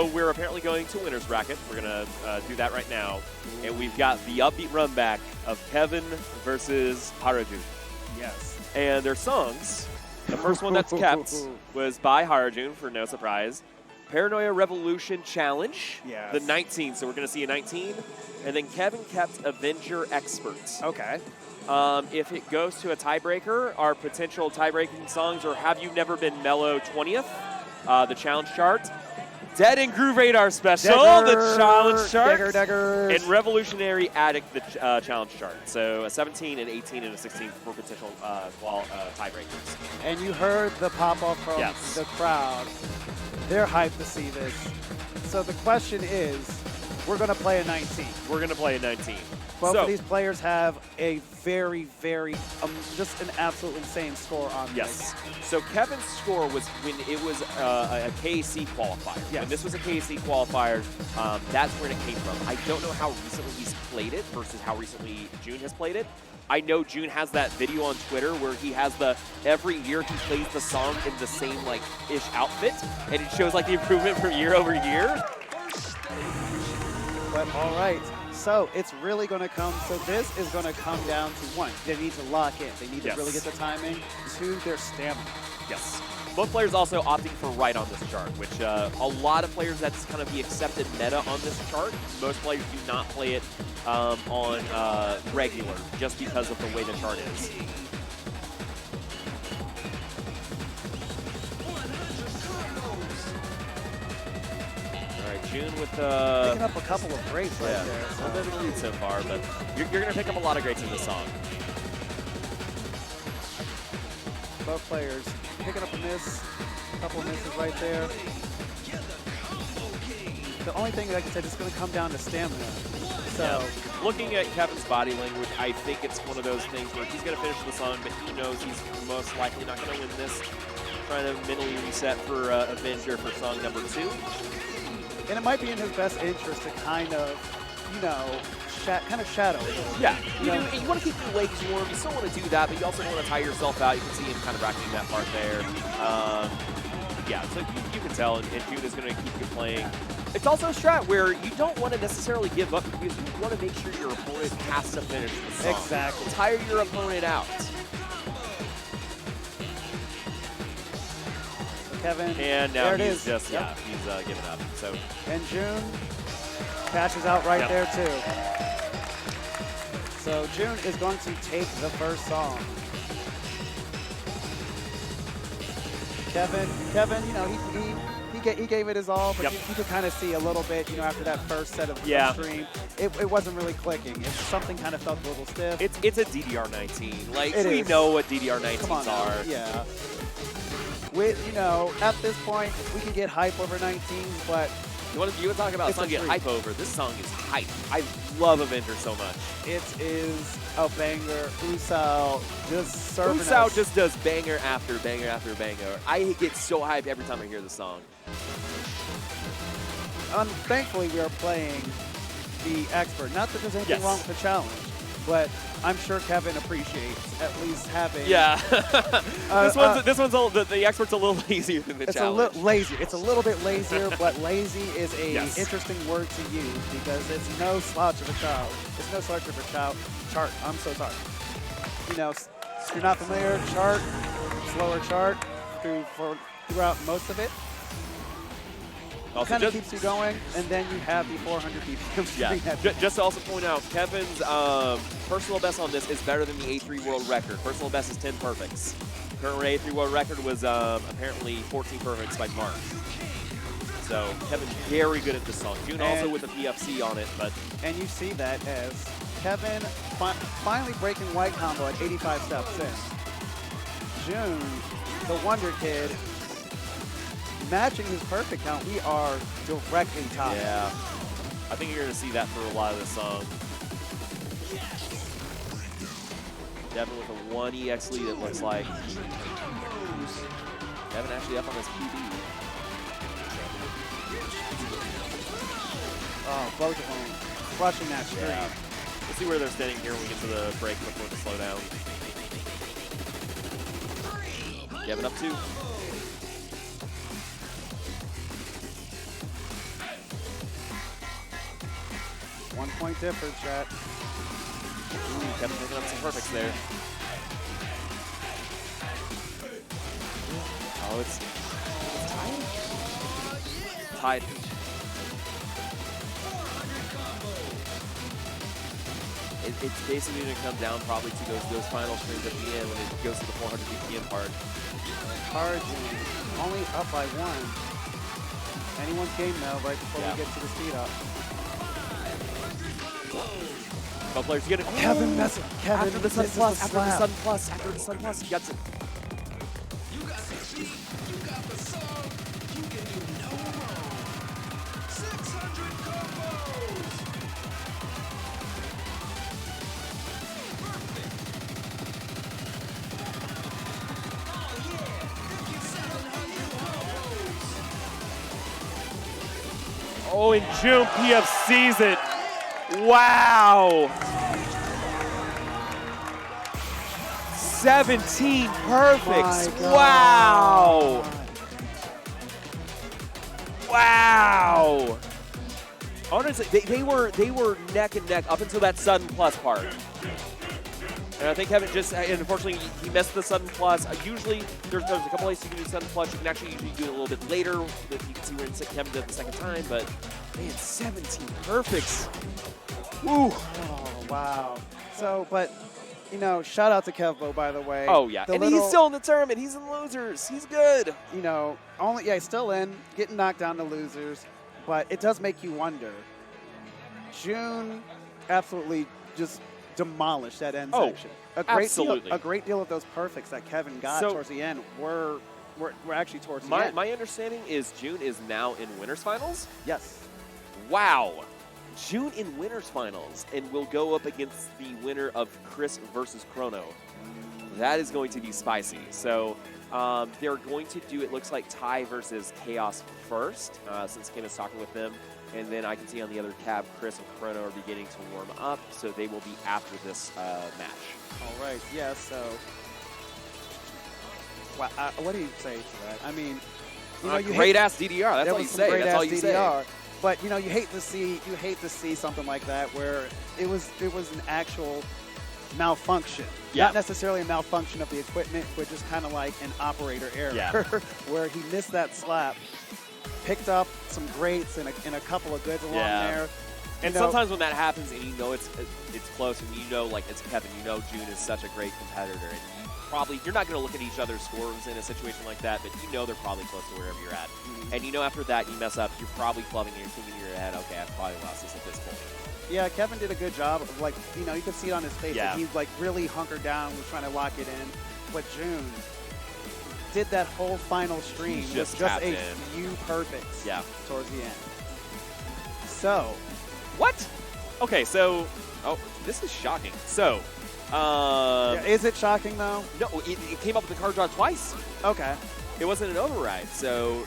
So we're apparently going to winner's bracket. We're going to do that right now. And we've got the upbeat run back of Kevin versus Harujun. Yes. And their songs, the first one that's kept was by Harujun, for no surprise. PARANOiA Revolution Challenge, yes. the 19. So we're going to see a 19. And then Kevin kept Avenger Experts. Okay. If it goes to a tiebreaker, our potential tie-breaking songs are Have You Never Been Mellow 20th, the challenge chart, Dead and Groove Radar Special, the challenge chart, and Revolutionary Addict, the challenge chart. So a 17, an 18, and a 16 for potential tiebreakers. And you heard the pop-up from the crowd. They're hyped to see this. So the question is, we're going to play a 19. We're going to play a 19. Both of these players have a very, very, just an absolute insane score on this. So Kevin's score was when it was a KAC qualifier. Yes. When this was a KAC qualifier, that's where it came from. I don't know how recently he's played it versus how recently June has played it. I know June has that video on Twitter where he has every year he plays the song in the same ish outfit, and it shows the improvement from year over year. But all right. So it's really going to come, so this is going to come down to one, they need to lock in. They need to really get the timing. Two, their stamina. Yes. Both players also opting for right on this chart, which a lot of players, that's kind of the accepted meta on this chart. Most players do not play it on regular, just because of the way the chart is. June with picking up a couple of greats right there. So. A bit of a lead so far, but you're going to pick up a lot of greats in this song. Both players picking up a miss, a couple of misses right there. The only thing, like I said, is going to come down to stamina. So, looking at Kevin's body language, I think it's one of those things where he's going to finish the song, but he knows he's most likely not going to win this. Trying to mentally reset for Avenger for song number 2. And it might be in his best interest to kind of, kind of shadow him. Yeah, you want to keep your legs warm. You still want to do that, but you also want to tire yourself out. You can see him kind of racking that part there. Yeah, so you can tell, and June is going to keep you playing. It's also a strat where you don't want to necessarily give up because you want to make sure your opponent has to finish the song. Exactly. Tire your opponent out. Kevin, and now he's he's just, he's giving up. So. And June catches out right there too. So June is going to take the first song. Kevin, he gave it his all, but you could kind of see a little bit, after that first set of stream, it wasn't really clicking. Something kind of felt a little stiff. It's a DDR 19. We know what DDR 19s are. Yeah. At this point, we can get hype over 19s, but you want to talk about a song to get hype over? This song is hype. I love Avenger so much. It is a banger. Usao just serving Usao just does banger after banger after banger. I get so hyped every time I hear the song. Thankfully, we are playing the expert. Not that there's anything wrong with the challenge, but I'm sure Kevin appreciates at least having. Yeah. this one's the expert's a little lazier than the challenge. It's a little lazier. It's a little bit lazier, but lazy is a interesting word to use because it's no slouch of a chart. It's no slouch of a chart. I'm so sorry. If you're not familiar, chart, slower chart throughout most of it. Kind of keeps you going, and then you have the 400 BPM. Yeah. Just to also point out, Kevin's personal best on this is better than the A3 world record. Personal best is 10 perfects. Current A3 world record was apparently 14 perfects by Mark. So Kevin's very good at this song. June also with a PFC on it, but. And you see that as Kevin finally breaking white combo at 85 steps in. June, the Wonder Kid, matching his perfect count. We are directly top. Yeah. I think you're going to see that for a lot of this song. Devin with a 1 EX lead, it looks like. Devin actually up on his PB. Oh, both of them crushing that stream. Yeah. We'll see where they're standing here when we get to the break before the slowdown. Devin up 2. 1 point difference, chat. Kevin picking up some perfects there. Oh, it's tied. Tied. It's basically going to come down probably to those final streams at the end when it goes to the 400 BPM part. Harujun only up by 1. Anyone's game now right before we get to the speed up. Both players get it. Kevin messing. Kevin after the Sun Plus. After the Sun Plus. After the Sun Plus. He gets it. You got the beat, you got the song, you can do no wrong. 600 combos. Oh, and June PFC's it. Wow. 17 perfects. Wow. Wow. Honestly, they were neck and neck up until that sudden plus part. And I think Kevin just, and unfortunately, he messed the sudden plus. Usually, there's a couple ways you can do sudden plus. You can actually usually do it a little bit later. If you can see where Kevin did it the second time, but man, 17 perfects. Woo. Oh, wow. So, but, you know, shout out to Kevbo, by the way. Oh, yeah. And he's still in the tournament. He's in losers. He's good. You know, he's still in, getting knocked down to losers. But it does make you wonder. June absolutely just demolished that end section. Absolutely. A great deal of those perfects that Kevin got towards the end were actually towards the end. My understanding is June is now in winners finals. Yes. Wow. June in winners finals and will go up against the winner of Chris versus Chrono. That is going to be spicy. So they're going to do, it looks like, Ty versus Chaos first, since Kim is talking with them. And then I can see on the other tab, Chris and Chrono are beginning to warm up, so they will be after this match. All right, yeah, so what do you say to that? I mean, you know, great-ass DDR, that's all you say, that's all you say. But, you know, you hate to see something like that where it was an actual malfunction. Yeah. Not necessarily a malfunction of the equipment, but just kind of like an operator error where he missed that slap. Picked up some greats and a couple of goods along there. And sometimes when that happens and you know it's close and you know, like, it's Kevin, you know June is such a great competitor, and you're not going to look at each other's scores in a situation like that, but you know they're probably close to wherever you're at. And you know after that you mess up, you're probably clubbing and you're thinking in your head, okay, I've probably lost this at this point. Yeah, Kevin did a good job of, like, you know, you could see it on his face that he's like really hunkered down, was trying to lock it in. But June did that whole final stream with just a few perfects towards the end. So. What? Okay, so, this is shocking. So. Is it shocking, though? No, it came up with the card draw twice. Okay. It wasn't an override, so